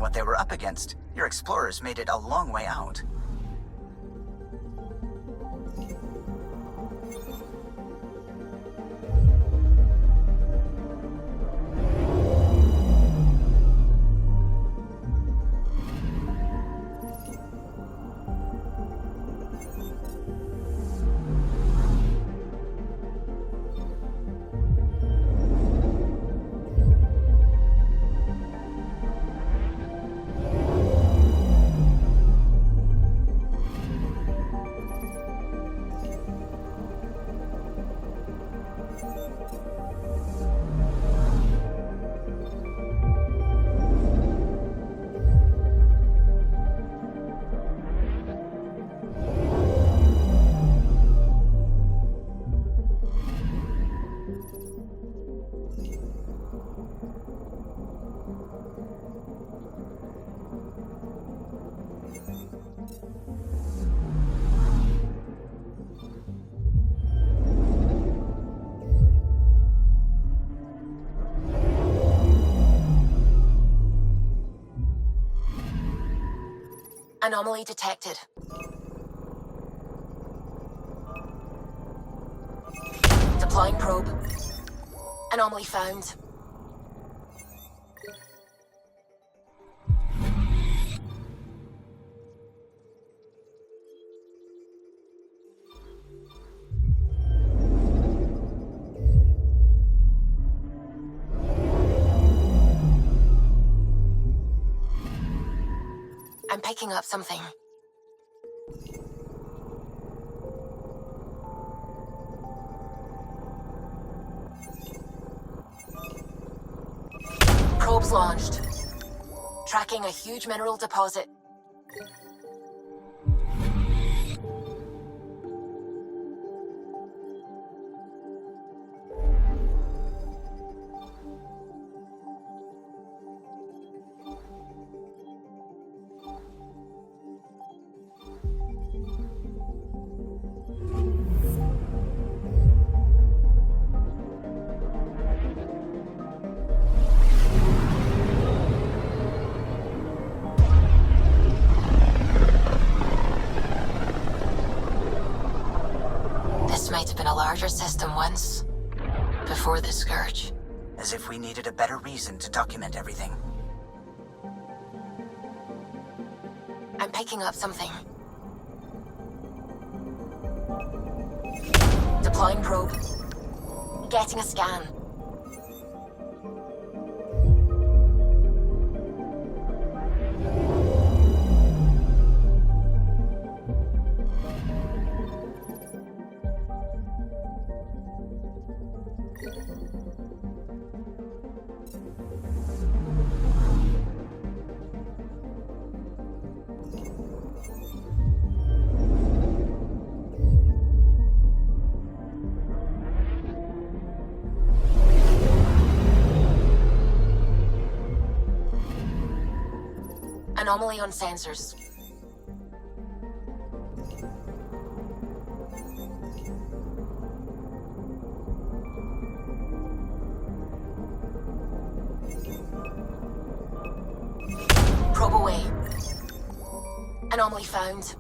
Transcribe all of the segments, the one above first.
what they were up against, your explorers made it a long way out. Anomaly detected. Deploying probe. Anomaly found. I'm picking up something. Probes launched. Tracking a huge mineral deposit. This might have been a larger system once, before the Scourge. As if we needed a better reason to document everything. I'm picking up something. Deploying probe. Getting a scan. Anomaly on sensors. Probe away. Anomaly found.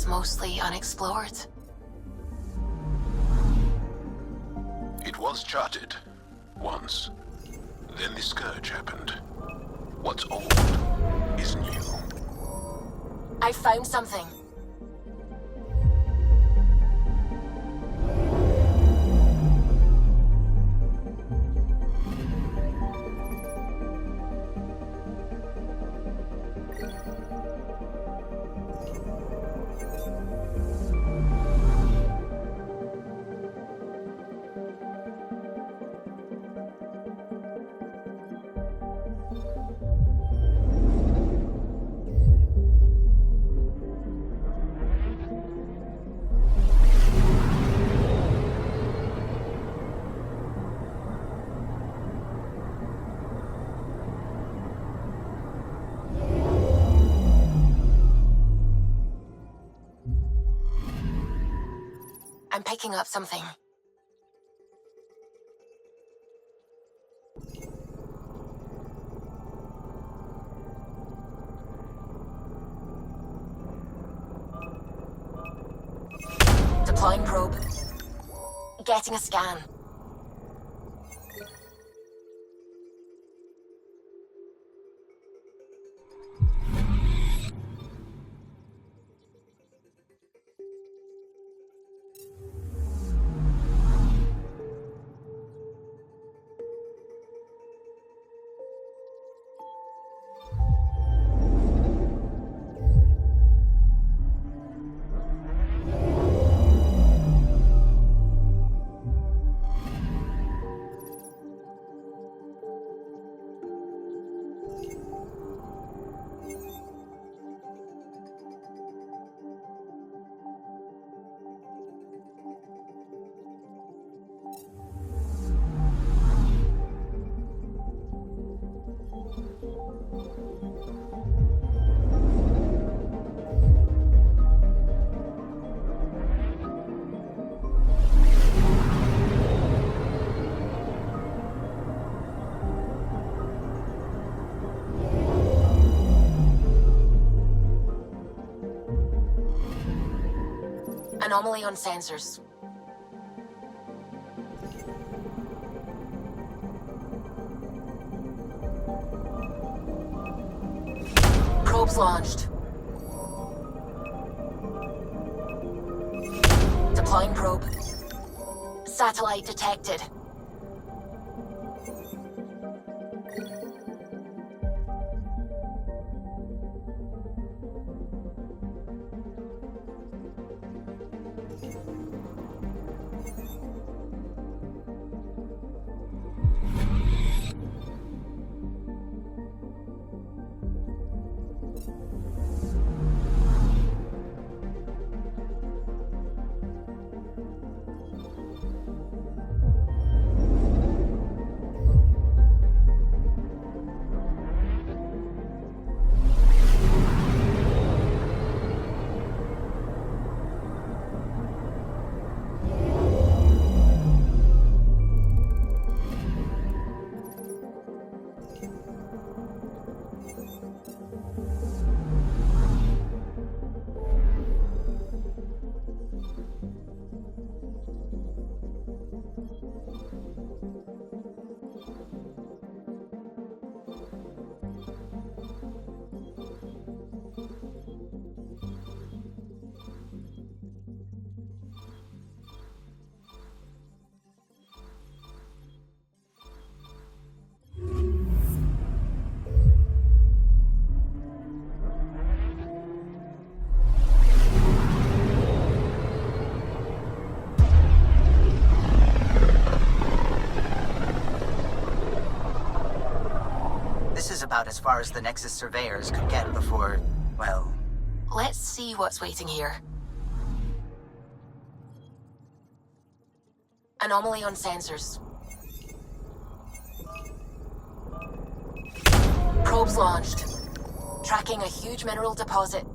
Mostly unexplored. It was charted once. Then the scourge happened. What's old is new. I found something. I'm picking up something. Deploying probe. Getting a scan. Anomaly on sensors. Probes launched. Deploying probe. Satellite detected. about as far as the Nexus surveyors could get before, well... Let's see what's waiting here. Anomaly on sensors. Probes launched. Tracking a huge mineral deposit.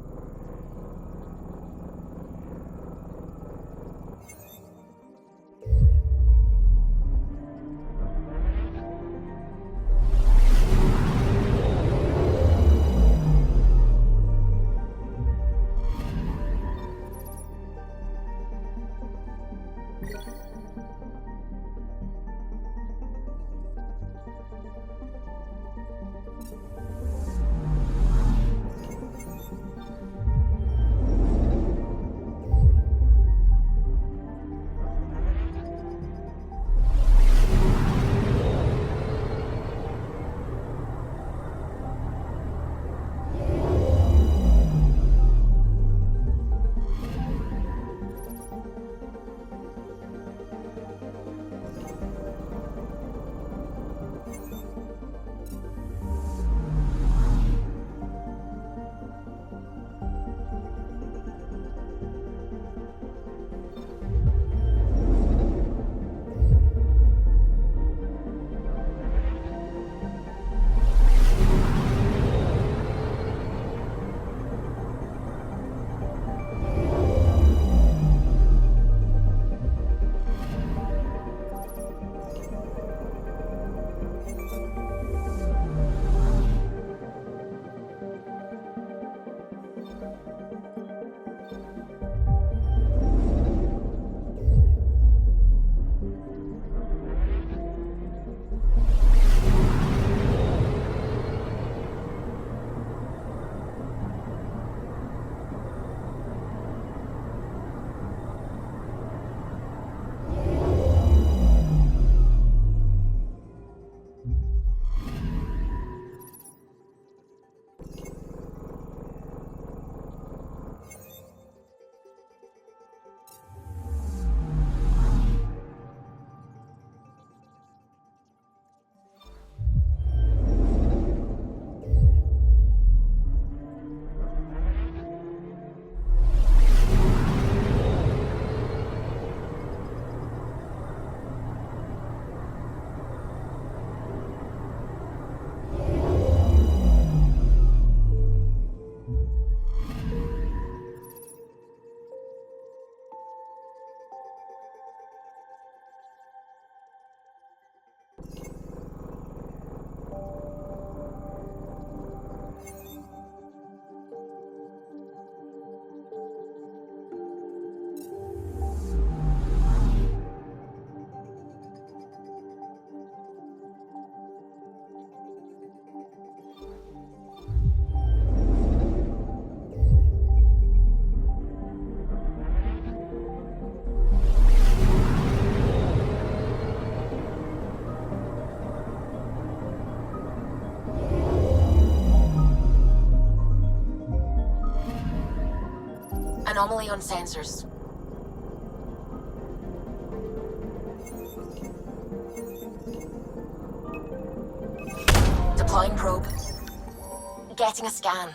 Anomaly on sensors. Deploying probe. Getting a scan.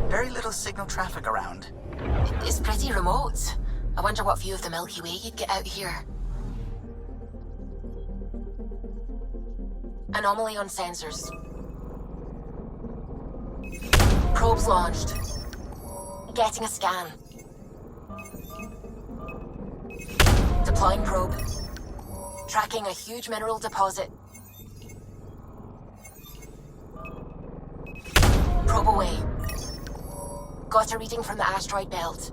Very little signal traffic around. It's pretty remote. I wonder what view of the Milky Way you'd get out here. Anomaly on sensors. Probe's launched. Getting a scan. Deploying probe. Tracking a huge mineral deposit. Probe away. Got a reading from the asteroid belt.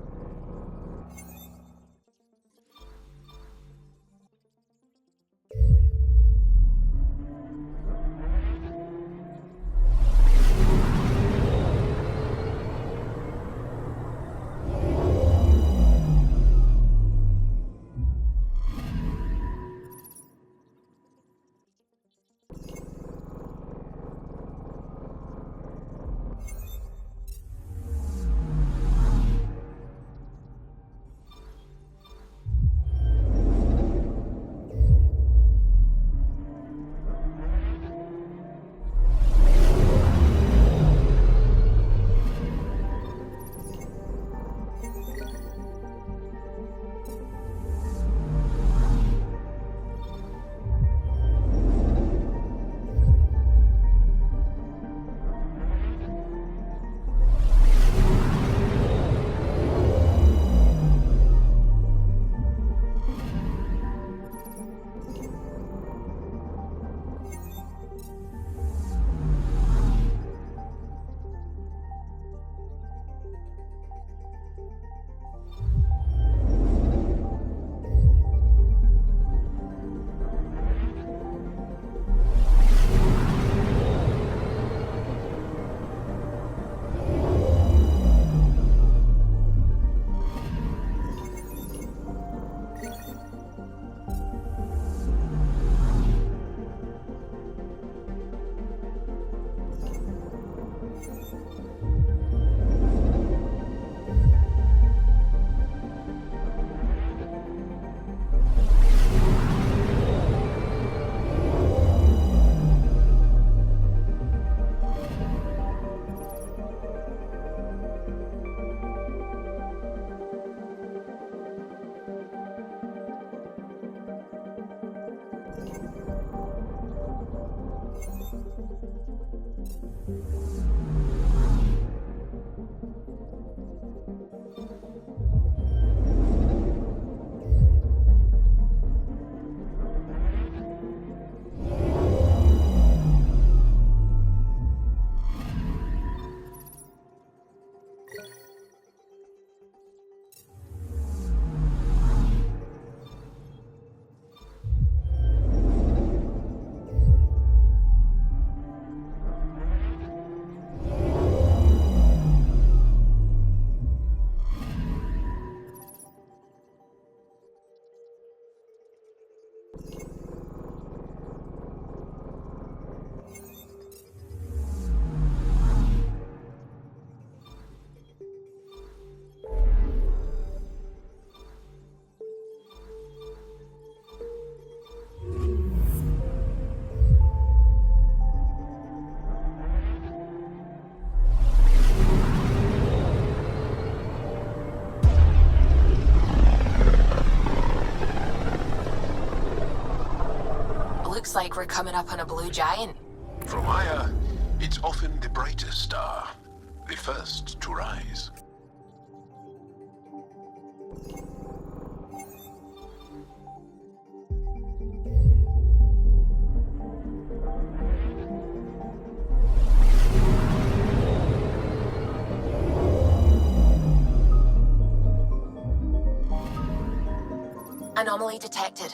Looks like we're coming up on a blue giant. From higher, it's often the brightest star, the first to rise. Anomaly detected.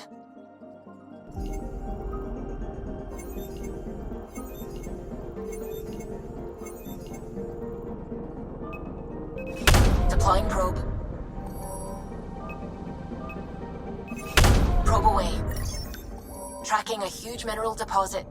Deploying probe. Probe away. Tracking a huge mineral deposit.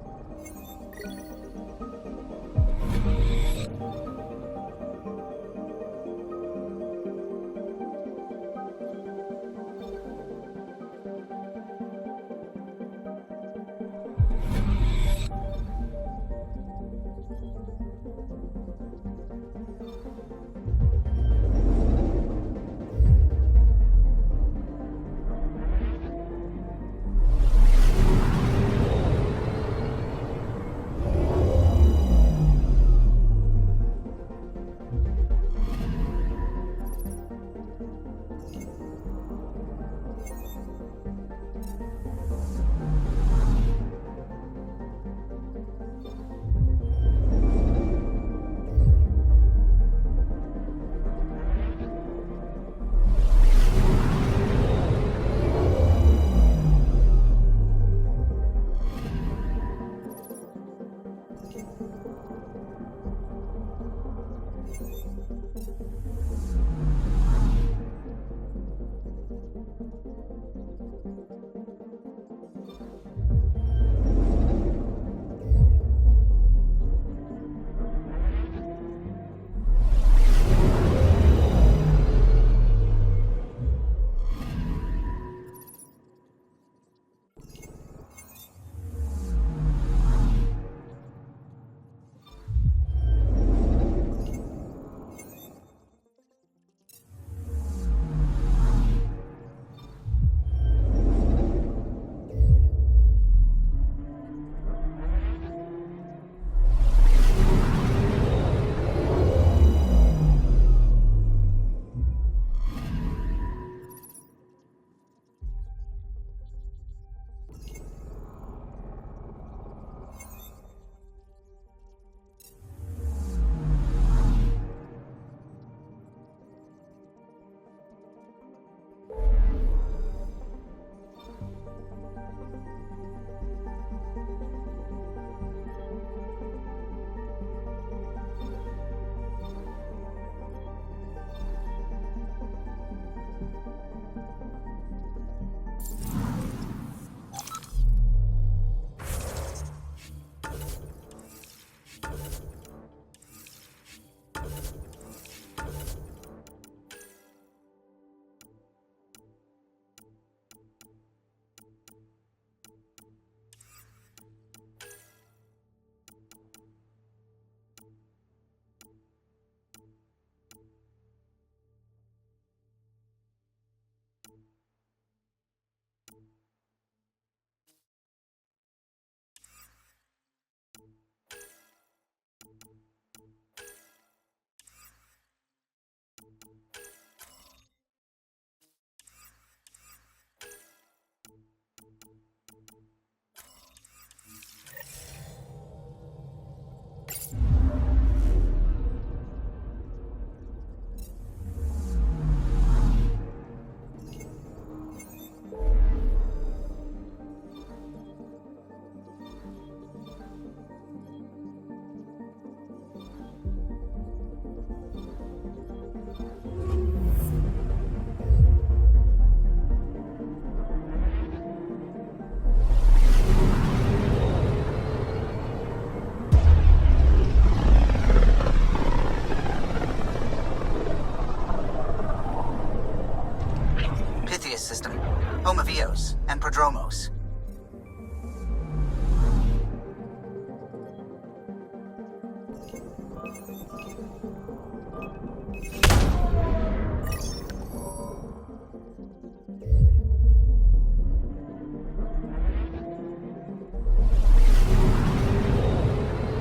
System, home of Eos and Prodromos.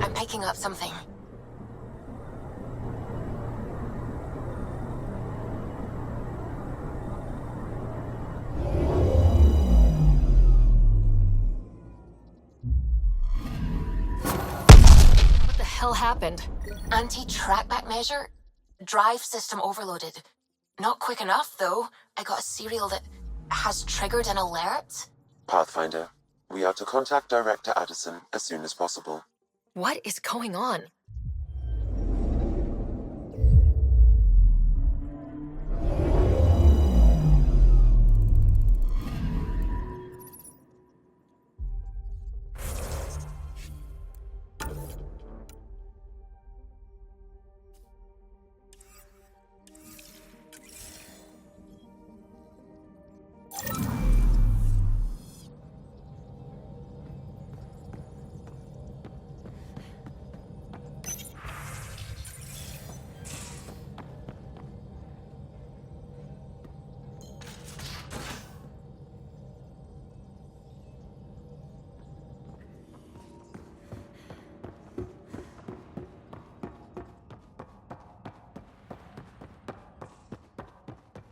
I'm picking up something. Hell happened? Anti-trackback measure? Drive system overloaded. Not quick enough, though. I got a serial that has triggered an alert. Pathfinder, we are to contact Director Addison as soon as possible. What is going on?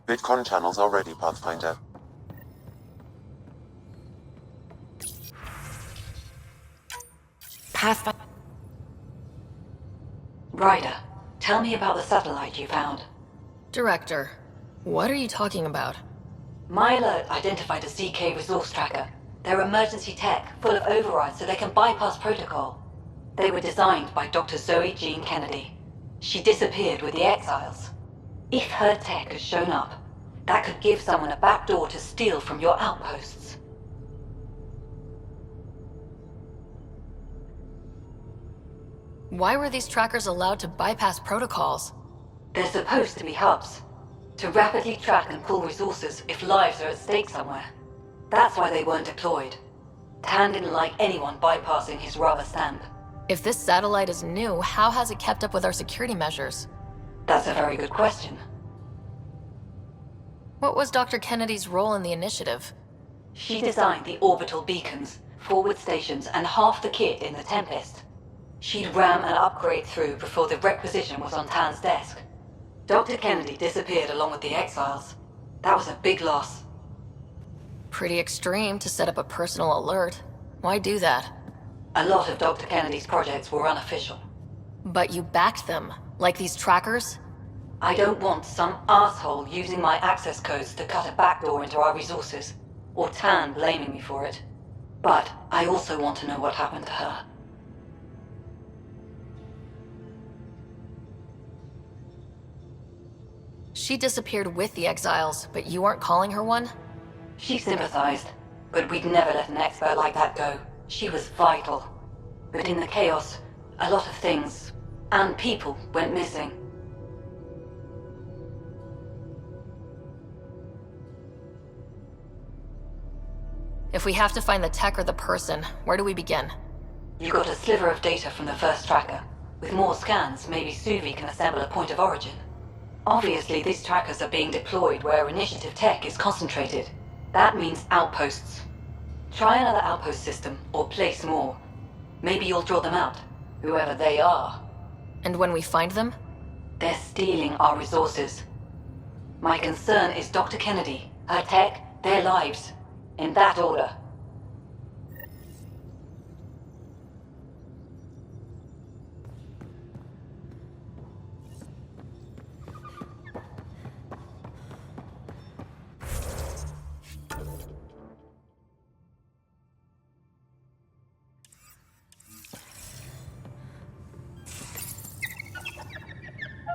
VidCon channels are ready, Pathfinder. Pathfinder. Ryder, tell me about the satellite you found. Director, what are you talking about? My alert identified a ZK resource tracker. They're emergency tech, full of overrides so they can bypass protocol. They were designed by Dr. Zoe Jean Kennedy. She disappeared with the Exiles. If her tech has shown up, that could give someone a backdoor to steal from your outposts. Why were these trackers allowed to bypass protocols? They're supposed to be hubs, to rapidly track and pull resources if lives are at stake somewhere. That's why they weren't deployed. Tan didn't like anyone bypassing his rubber stamp. If this satellite is new, how has it kept up with our security measures? That's a very good question. What was Dr. Kennedy's role in the initiative? She designed the orbital beacons, forward stations, and half the kit in the Tempest. She'd ram an upgrade through before the requisition was on Tan's desk. Dr. Kennedy disappeared along with the Exiles. That was a big loss. Pretty extreme to set up a personal alert. Why do that? A lot of Dr. Kennedy's projects were unofficial. But you backed them, like these trackers? I don't want some asshole using my access codes to cut a backdoor into our resources, or Tan blaming me for it. But I also want to know what happened to her. She disappeared with the Exiles, but you aren't calling her one? She sympathized, but we'd never let an expert like that go. She was vital. But in the chaos, a lot of things, and people, went missing. If we have to find the tech or the person, where do we begin? You got a sliver of data from the first tracker. With more scans, maybe Suvi can assemble a point of origin. Obviously, these trackers are being deployed where initiative tech is concentrated. That means outposts. Try another outpost system, or place more. Maybe you'll draw them out, whoever they are. And when we find them? They're stealing our resources. My concern is Dr. Kennedy, her tech, their lives. In that order.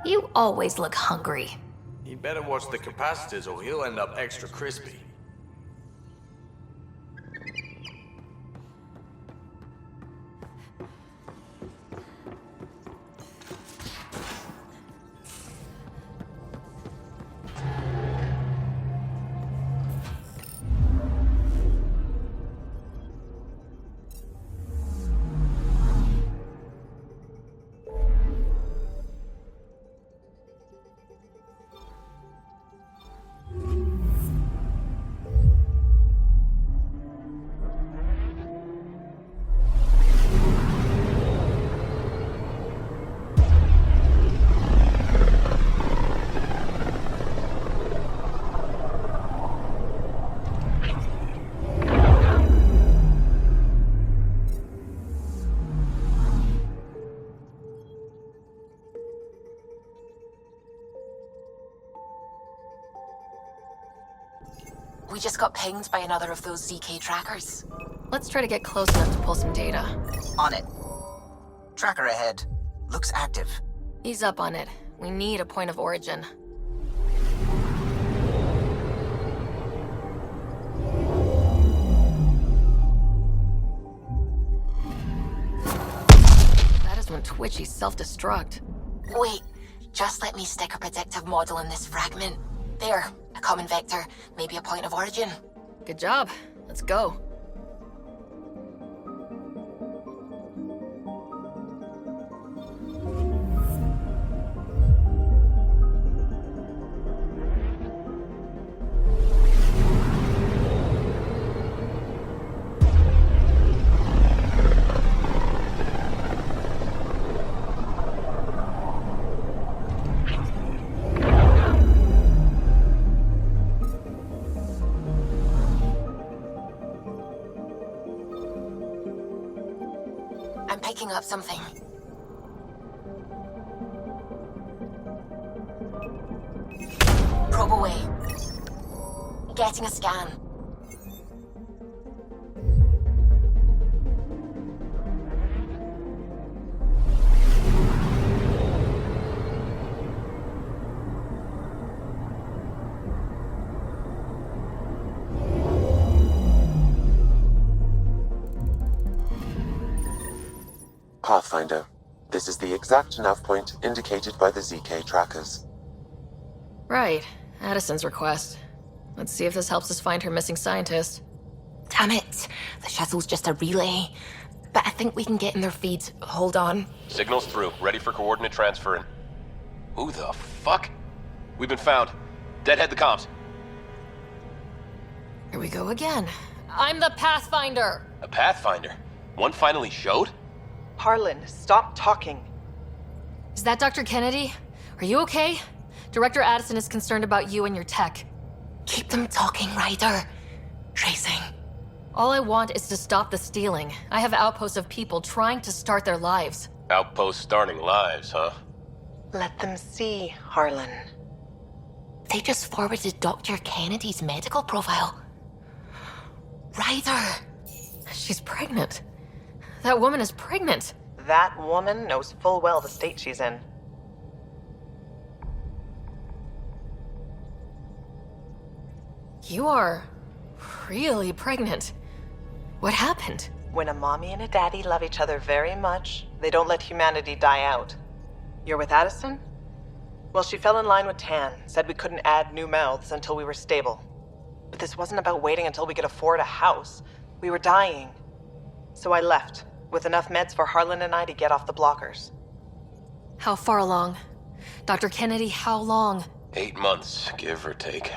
You always look hungry. You better watch the capacitors or he'll end up extra crispy. We just got pinged by another of those ZK trackers. Let's try to get close enough to pull some data. On it. Tracker ahead. Looks active. Ease up on it. We need a point of origin. That is when Twitchy's self-destruct. Wait, just let me stick a predictive model in this fragment. There, a common vector, maybe a point of origin. Good job. Let's go. I'm picking up something. Probe away. Getting a scan. Pathfinder, this is the exact nav point indicated by the ZK trackers. Right. Addison's request. Let's see if this helps us find her missing scientist. Damn it. The shuttle's just a relay. But I think we can get in their feeds. Hold on. Signal's through. Ready for coordinate transferring. Who the fuck? We've been found. Deadhead the comms. Here we go again. I'm the Pathfinder! A Pathfinder? One finally showed? Harlan, stop talking. Is that Dr. Kennedy? Are you okay? Director Addison is concerned about you and your tech. Keep them talking, Ryder. Tracing. All I want is to stop the stealing. I have outposts of people trying to start their lives. Outpost starting lives, huh? Let them see, Harlan. They just forwarded Dr. Kennedy's medical profile. Ryder! She's pregnant. That woman is pregnant. That woman knows full well the state she's in. You are really pregnant. What happened? When a mommy and a daddy love each other very much, they don't let humanity die out. You're with Addison? Well, she fell in line with Tan, said we couldn't add new mouths until we were stable. But this wasn't about waiting until we could afford a house. We were dying. So I left, with enough meds for Harlan and I to get off the blockers. How far along? Dr. Kennedy, how long? 8 months, give or take.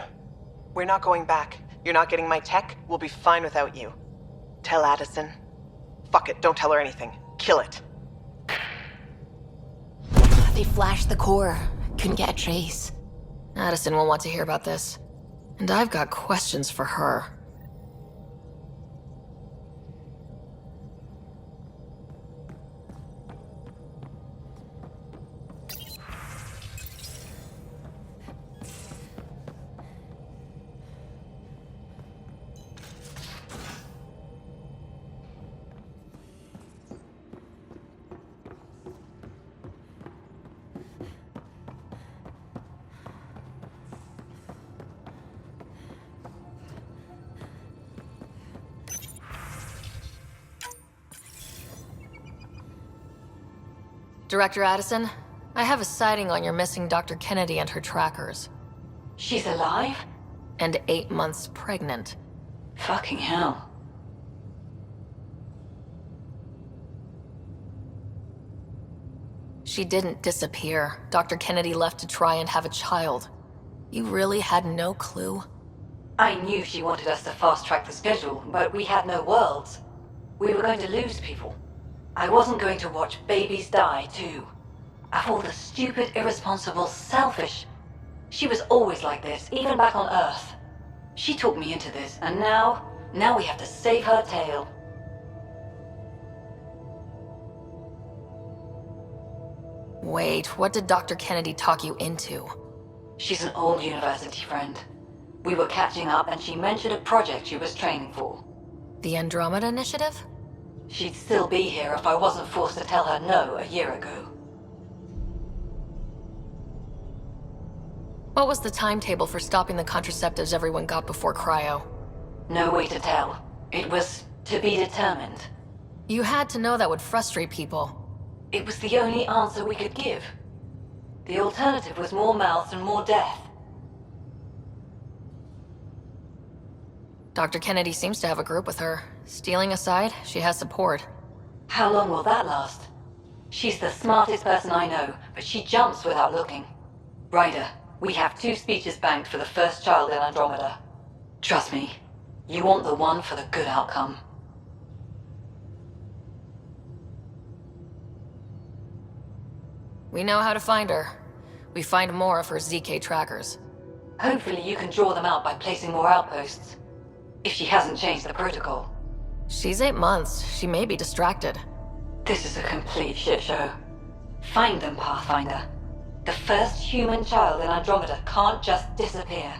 We're not going back. You're not getting my tech. We'll be fine without you. Tell Addison. Fuck it, don't tell her anything. Kill it. They flashed the core. Couldn't get a trace. Addison will want to hear about this. And I've got questions for her. Director Addison, I have a sighting on your missing Dr. Kennedy and her trackers. She's alive? And 8 months pregnant. Fucking hell. She didn't disappear. Dr. Kennedy left to try and have a child. You really had no clue? I knew she wanted us to fast-track the schedule, but we had no worlds. We were going to lose people. I wasn't going to watch babies die, too. Of all the stupid, irresponsible, selfish... She was always like this, even back on Earth. She talked me into this, and now we have to save her tail. Wait, what did Dr. Kennedy talk you into? She's an old university friend. We were catching up, and she mentioned a project she was training for. The Andromeda Initiative? She'd still be here if I wasn't forced to tell her no a year ago. What was the timetable for stopping the contraceptives everyone got before cryo? No way to tell. It was to be determined. You had to know that would frustrate people. It was the only answer we could give. The alternative was more mouths and more death. Dr. Kennedy seems to have a group with her. Stealing aside, she has support. How long will that last? She's the smartest person I know, but she jumps without looking. Ryder, we have 2 speeches banked for the first child in Andromeda. Trust me, you want the one for the good outcome. We know how to find her. We find more of her ZK trackers. Hopefully you can draw them out by placing more outposts. If she hasn't changed the protocol. She's 8 months. She may be distracted. This is a complete shit show. Find them, Pathfinder. The first human child in Andromeda can't just disappear.